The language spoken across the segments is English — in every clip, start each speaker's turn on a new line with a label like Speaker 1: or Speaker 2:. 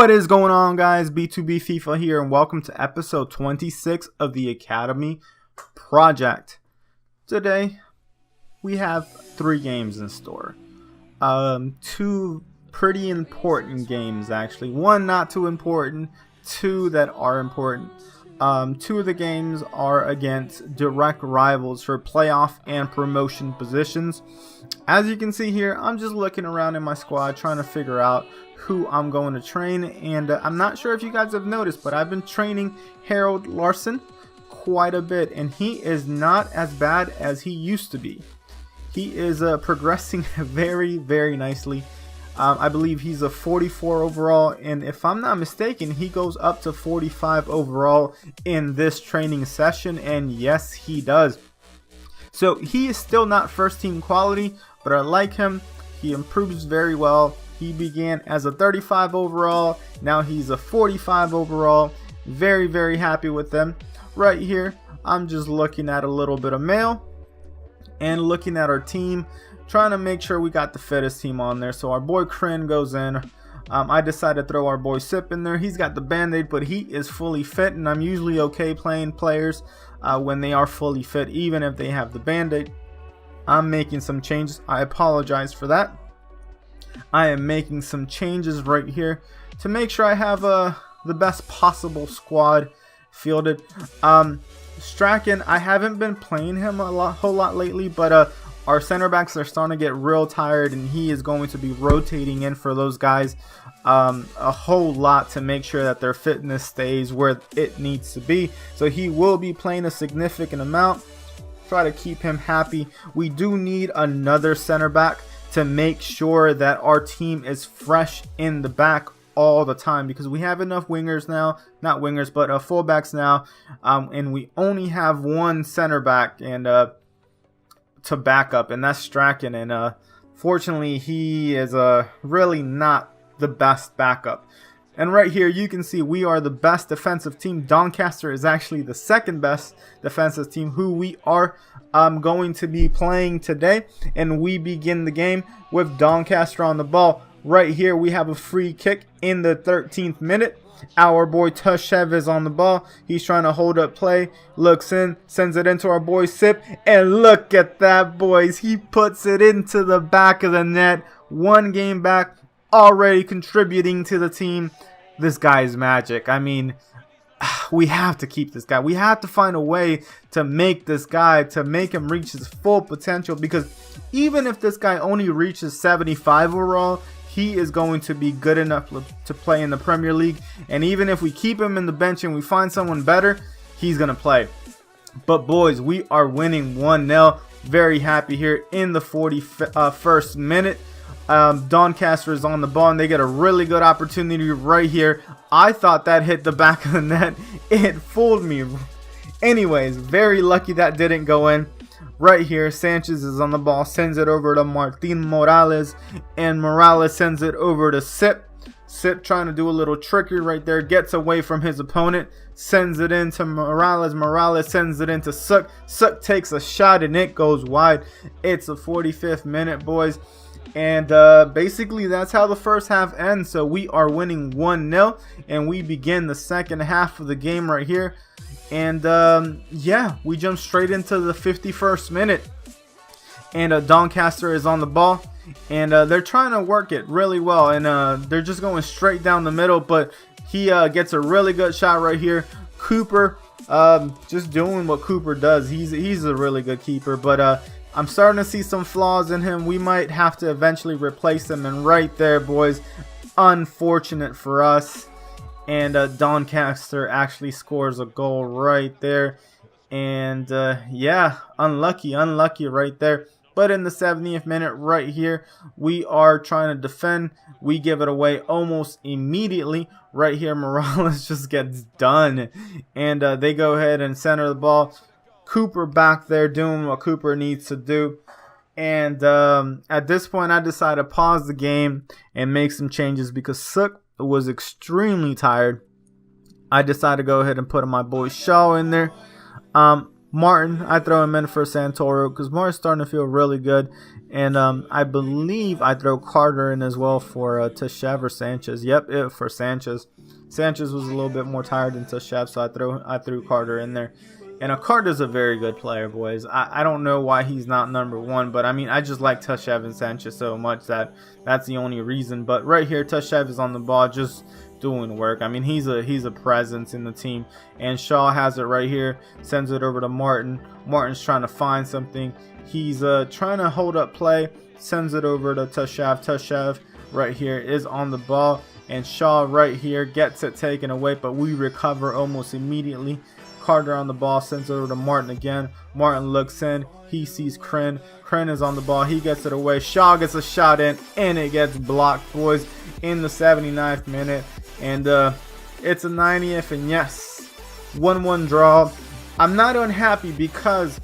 Speaker 1: What is going on, guys? B2B FIFA here, and welcome to episode 26 of the Academy Project. Today, we have 3 games in store. 2 pretty important games, actually. 1 not too important, 2 that are important. 2 of the games are against direct rivals for playoff and promotion positions. As you can see here, I'm just looking around in my squad trying to figure out who I'm going to train, and I'm not sure if you guys have noticed, but I've been training Harold Larson quite a bit, and he is not as bad as he used to be. He is progressing very nicely. I believe he's a 44 overall, and if I'm not mistaken, he goes up to 45 overall in this training session, and yes, he does. So he is still not first team quality, but I like him. He improves very well. He began as a 35 overall, now he's a 45 overall. Very happy with them. Right here, I'm just looking at a little bit of mail and looking at our team, trying to make sure we got the fittest team on there. So our boy Kryn goes in. I decided to throw our boy Sip in there. He's got the band-aid, but he is fully fit, and I'm usually okay playing players when they are fully fit, even if they have the band-aid. I'm making some changes. I apologize for that. I am making some changes right here to make sure I have the best possible squad fielded. Strachan, I haven't been playing him a whole lot lately, but our center backs are starting to get real tired, and he is going to be rotating in for those guys a whole lot to make sure that their fitness stays where it needs to be. So he will be playing a significant amount. Try to keep him happy. We do need another center back to make sure that our team is fresh in the back all the time, because we have enough wingers now, not wingers, but fullbacks now, and we only have one center back and to back up, and that's Strachan, and fortunately he is really not the best backup. And right here you can see we are the best defensive team. Doncaster is actually the second best defensive team, who we are going to be playing today, and we begin the game with Doncaster on the ball. Right here we have a free kick in the 13th minute. Our boy Tushev is on the ball. He's trying to hold up play, looks in, sends it into our boy Sip, and look at that, boys. He puts it into the back of the net. 1 game back, already contributing to the team. This guy is magic. I mean, we have to keep this guy. We have to find a way to make this guy, to make him reach his full potential, because even if this guy only reaches 75 overall, he is going to be good enough to play in the Premier League. And even if we keep him in the bench and we find someone better, he's going to play. But boys, we are winning 1-0. Very happy here in the 41st minute. Doncaster is on the ball, and they get a really good opportunity right here. I thought that hit the back of the net. It fooled me. Anyways, very lucky that didn't go in. Right here, Sanchez is on the ball, sends it over to Martin Morales, and Morales sends it over to Sip. Sip trying to do a little trickery right there, gets away from his opponent, sends it into Morales. Morales sends it into Suk. Suk takes a shot, and it goes wide. It's a 45th minute, boys. And basically that's how the first half ends. So we are winning 1-0, and we begin the second half of the game right here. And yeah, we jump straight into the 51st minute, and Doncaster is on the ball, and they're trying to work it really well, and they're just going straight down the middle, but he gets a really good shot right here. Cooper just doing what Cooper does. He's a really good keeper, but I'm starting to see some flaws in him. We might have to eventually replace him, and right there, boys, unfortunate for us. And Doncaster actually scores a goal right there. And yeah, unlucky right there. But in the 70th minute right here, we are trying to defend. We give it away almost immediately. Right here, Morales just gets done. And they go ahead and center the ball. Cooper back there doing what Cooper needs to do. And at this point, I decided to pause the game and make some changes because Suk was extremely tired. I decided to go ahead and put my boy Shaw in there. Martin, I throw him in for Santoro because Martin's starting to feel really good. And I believe I throw Carter in as well for Tashev or Sanchez. Yep, for Sanchez. Sanchez was a little bit more tired than Tashev, so I threw Carter in there. And Carter's a very good player, boys. I don't know why he's not number one, but I mean, I just like Tashev and Sanchez so much that's the only reason. But right here, Tashev is on the ball, just doing work. I mean, he's a presence in the team. And Shaw has it right here, sends it over to Martin. Martin's trying to find something. He's trying to hold up play, sends it over to Tashev. Tashev right here is on the ball, and Shaw right here gets it taken away, but we recover almost immediately. Carter on the ball, sends it over to Martin again. Martin looks in, he sees Kren. Kren is on the ball, he gets it away. Shaw gets a shot in, and it gets blocked, boys, in the 79th minute. And it's a 90th, and yes, 1-1 draw. I'm not unhappy because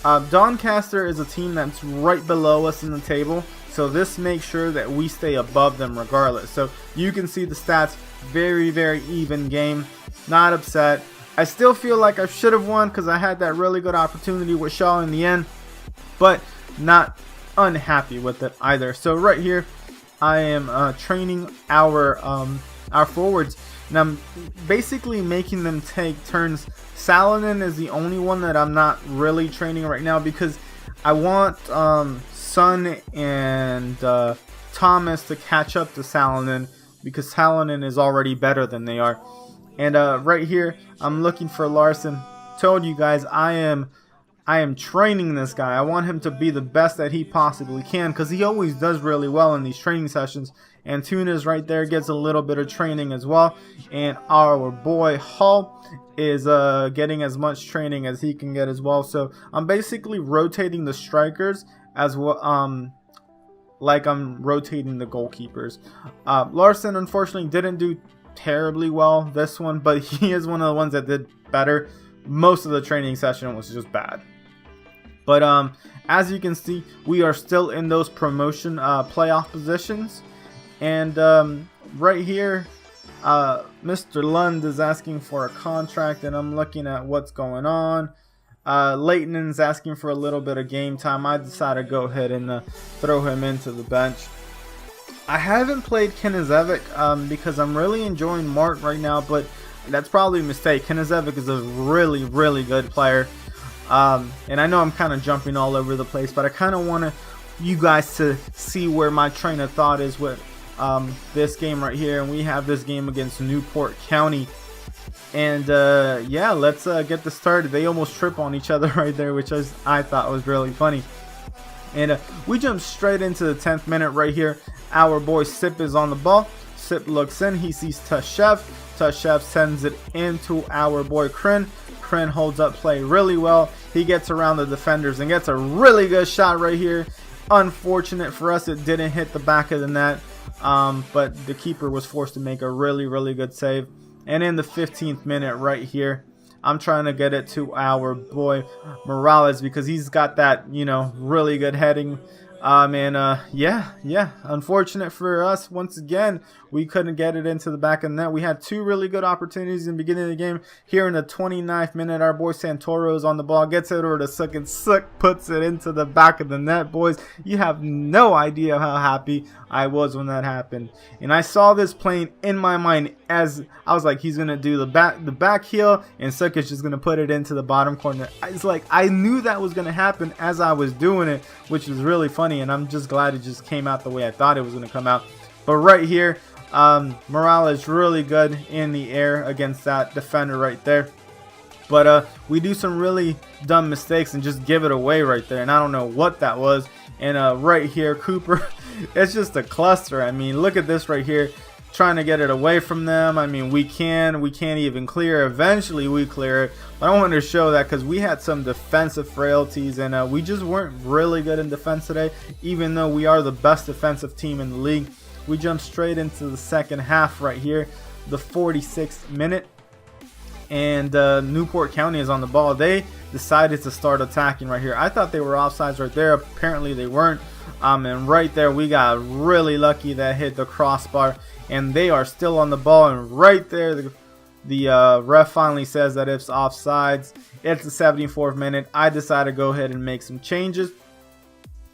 Speaker 1: Doncaster is a team that's right below us in the table, so this makes sure that we stay above them regardless. So you can see the stats, very, very even game. Not upset. I still feel like I should have won because I had that really good opportunity with Shaw in the end, but not unhappy with it either. So right here, I am training our forwards, and I'm basically making them take turns. Salonen is the only one that I'm not really training right now because I want Son and Thomas to catch up to Salonen because Salonen is already better than they are. And right here, I'm looking for Larson. Told you guys, I am training this guy. I want him to be the best that he possibly can because he always does really well in these training sessions. And Tuna's right there, gets a little bit of training as well. And our boy Hull is getting as much training as he can get as well. So I'm basically rotating the strikers as well, like I'm rotating the goalkeepers. Larson unfortunately didn't do terribly well this one, but he is one of the ones that did better. Most of the training session was just bad. But as you can see, we are still in those promotion playoff positions. And right here, Mr. Lund is asking for a contract, and I'm looking at what's going on. Leighton's asking for a little bit of game time. I decided to go ahead and throw him into the bench. I haven't played Kenizevic because I'm really enjoying Mart right now, but that's probably a mistake. Kenizevic is a really, really good player. And I know I'm kind of jumping all over the place, but I kind of want you guys to see where my train of thought is with this game right here. And we have this game against Newport County. And yeah, let's get this started. They almost trip on each other right there, which I thought was really funny. And we jump straight into the 10th minute right here. Our boy Sip is on the ball. Sip looks in. He sees Tashev. Tashev sends it into our boy Kren. Kren holds up play really well. He gets around the defenders and gets a really good shot right here. Unfortunate for us, it didn't hit the back of the net. But the keeper was forced to make a really, really good save. And in the 15th minute right here, I'm trying to get it to our boy Morales because he's got that, really good heading. Yeah. Unfortunate for us, once again, we couldn't get it into the back of the net. We had two really good opportunities in the beginning of the game. Here in the 29th minute, our boy Santoro is on the ball, gets it over to Sook, and Sook puts it into the back of the net. Boys, you have no idea how happy I was when that happened. And I saw this playing in my mind as I was like, he's going to do the back heel, and Sook is just going to put it into the bottom corner. It's like I knew that was going to happen as I was doing it, which was really funny, and I'm just glad it just came out the way I thought it was going to come out. But right here, Morales really good in the air against that defender right there. But we do some really dumb mistakes and just give it away right there, and I don't know what that was. And right here, Cooper, it's just a cluster. I mean, look at this right here, trying to get it away from them. I mean, we can't even clear. Eventually we clear it, but I wanted to show that because we had some defensive frailties, and we just weren't really good in defense today, even though we are the best defensive team in the league. We jump straight into the second half right here, the 46th minute, and Newport County is on the ball. They decided to start attacking right here. I thought they were offsides right there. Apparently they weren't. And right there we got really lucky that hit the crossbar, and they are still on the ball. And right there The ref finally says that it's offsides. It's the 74th minute. I decide to go ahead and make some changes.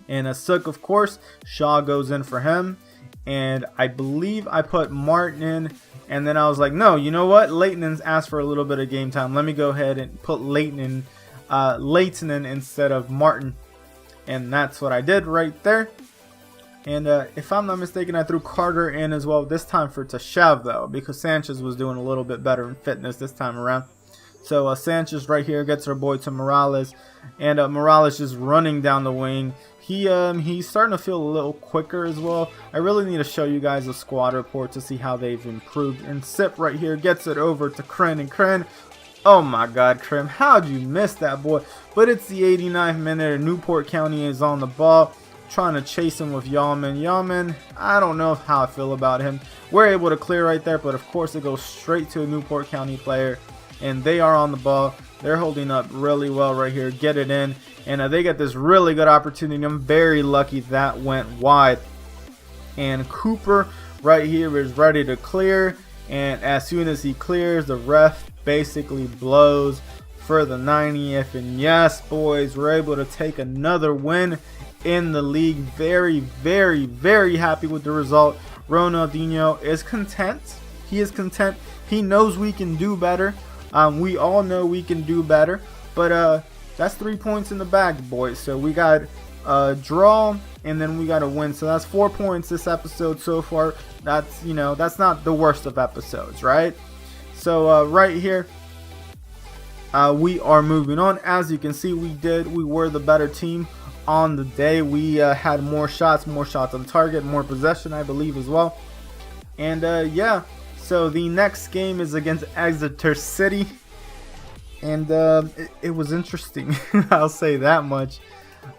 Speaker 1: And a Sook, of course, Shaw goes in for him. And I believe I put Martin in. And then I was like, no, you know what? Leighton's asked for a little bit of game time. Let me go ahead and put Leighton in instead of Martin. And that's what I did right there. And if I'm not mistaken, I threw Carter in as well. This time for Tashev, though, because Sanchez was doing a little bit better in fitness this time around. So Sanchez right here gets our boy to Morales. And Morales just running down the wing. He's starting to feel a little quicker as well. I really need to show you guys a squad report to see how they've improved. And Sip right here gets it over to Kren. And Kren, oh my god, Kren, how'd you miss that, boy? But it's the 89th minute and Newport County is on the ball, trying to chase him with Yalman. Yalman, I don't know how I feel about him. We're able to clear right there, but of course it goes straight to a Newport County player. And they are on the ball. They're holding up really well right here. Get it in. And they get this really good opportunity. I'm very lucky that went wide. And Cooper right here is ready to clear. And as soon as he clears, the ref basically blows for the 90th. And yes, boys, we're able to take another win in the league. Very, very, very happy with the result. Ronaldinho is content. He is content. He knows we can do better. We all know we can do better. But that's 3 points in the bag, boys. So we got a draw and then we got a win. So that's 4 points this episode so far. That's, you know, that's not the worst of episodes, right? So right here, we are moving on. As you can see, we were the better team on the day. We had more shots on target, more possession, I believe, as well. And yeah, so the next game is against Exeter City. And it was interesting. I'll say that much.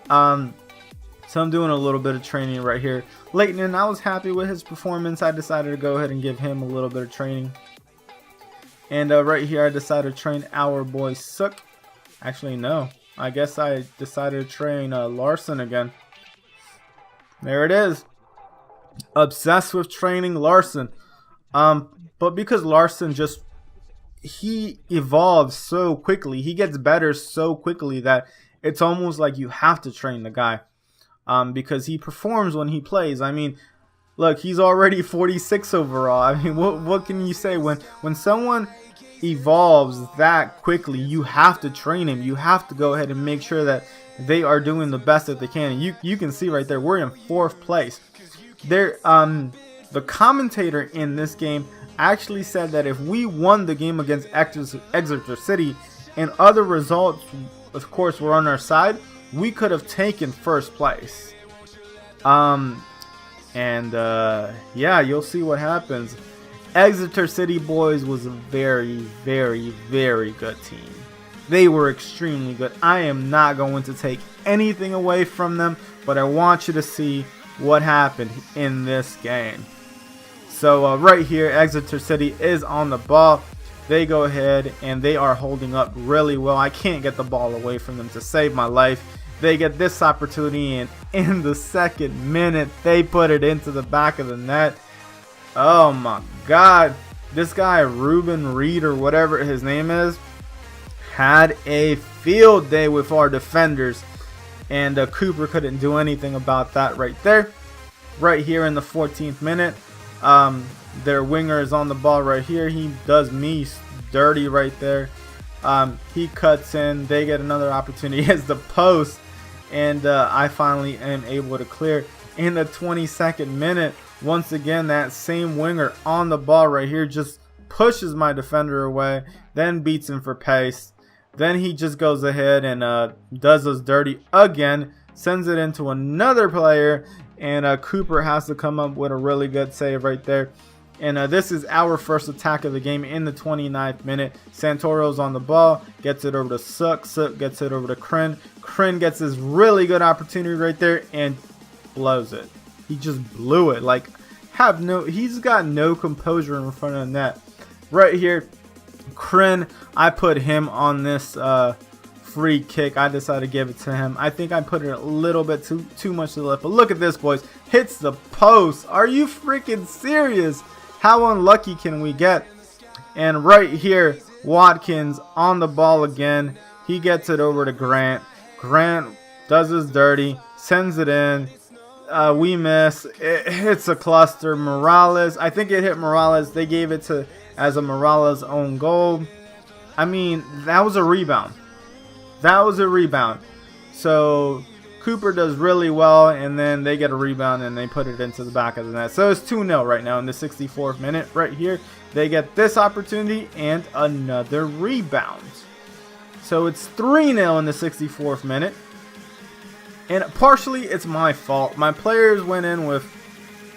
Speaker 1: So I'm doing a little bit of training right here. Leighton, I was happy with his performance. I decided to go ahead and give him a little bit of training. And right here, I decided to train our boy Sook. Actually, no. I guess I decided to train Larson again. There it is. Obsessed with training Larson. But because Larson he evolves so quickly, he gets better so quickly that it's almost like you have to train the guy. Because he performs when he plays. I mean, look, he's already 46 overall. I mean, what can you say? When someone evolves that quickly, you have to train him. You have to go ahead and make sure that they are doing the best that they can. And you can see right there, we're in 4th place. The commentator in this game actually said that if we won the game against Exeter City and other results, of course, were on our side, we could have taken 1st place. Yeah, you'll see what happens. Exeter City, boys, was a very, very, very good team. They were extremely good. I am not going to take anything away from them, but I want you to see what happened in this game. So right here, Exeter City is on the ball. They go ahead and they are holding up really well. I can't get the ball away from them to save my life. They get this opportunity, and in the 2nd minute, they put it into the back of the net. Oh my God. This guy, Ruben Reed or whatever his name is, had a field day with our defenders. And Cooper couldn't do anything about that right there. Right here in the 14th minute, their winger is on the ball right here. He does me dirty right there. He cuts in. They get another opportunity as the post. And I finally am able to clear in the 22nd minute. Once again, that same winger on the ball right here just pushes my defender away, then beats him for pace. Then he just goes ahead and does us dirty again, sends it into another player, and Cooper has to come up with a really good save right there. And this is our first attack of the game in the 29th minute. Santoro's on the ball, gets it over to Sook. Sook gets it over to Kren. Kren gets this really good opportunity right there and blows it. He just blew it. Like, he's got no composure in front of the net. Right here, Kren, I put him on this free kick. I decided to give it to him. I think I put it a little bit too much to the left. But look at this, boys. Hits the post. Are you freaking serious? How unlucky can we get? And right here, Watkins on the ball again. He gets it over to Grant. Grant does his dirty, sends it in. We miss. It hits a cluster. Morales, I think it hit Morales. They gave it to as a Morales own goal. I mean, that was a rebound. That was a rebound. So Cooper does really well, and then they get a rebound and they put it into the back of the net. So it's 2-0 right now in the 64th minute. Right here, they get this opportunity and another rebound. So it's 3-0 in the 64th minute. And partially it's my fault. My players went in with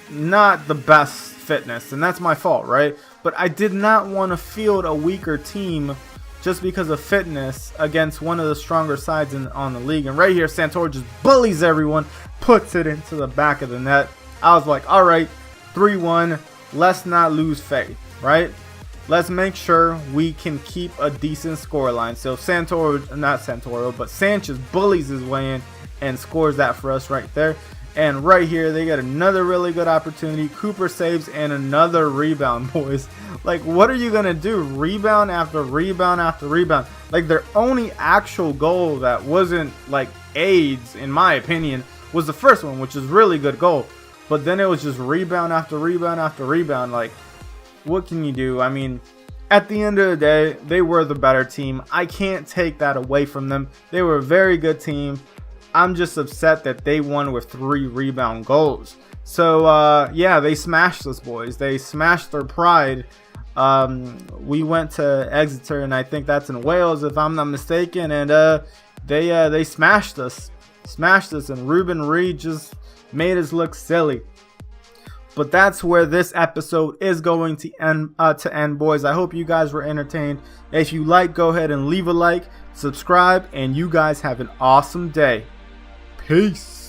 Speaker 1: not the best fitness, and that's my fault, right? But I did not want to field a weaker team just because of fitness against one of the stronger sides on the league. And right here, Santoro just bullies everyone, puts it into the back of the net. I was like, all right, 3-1. Let's not lose faith, right? Let's make sure we can keep a decent scoreline. So Sanchez bullies his way in and scores that for us right there. And right here, they get another really good opportunity. Cooper saves and another rebound, boys. Like, what are you going to do? Rebound after rebound after rebound. Like, their only actual goal that wasn't, like, AIDS, in my opinion, was the first one, which is really good goal. But then it was just rebound after rebound after rebound. Like, what can you do? I mean, at the end of the day, they were the better team. I can't take that away from them. They were a very good team. I'm just upset that they won with 3 rebound goals. So, yeah, they smashed us, boys. They smashed their pride. We went to Exeter, and I think that's in Wales, if I'm not mistaken. And they smashed us. And Ruben Reed just made us look silly. But that's where this episode is going to end, boys. I hope you guys were entertained. If you like, go ahead and leave a like, subscribe, and you guys have an awesome day. Peace.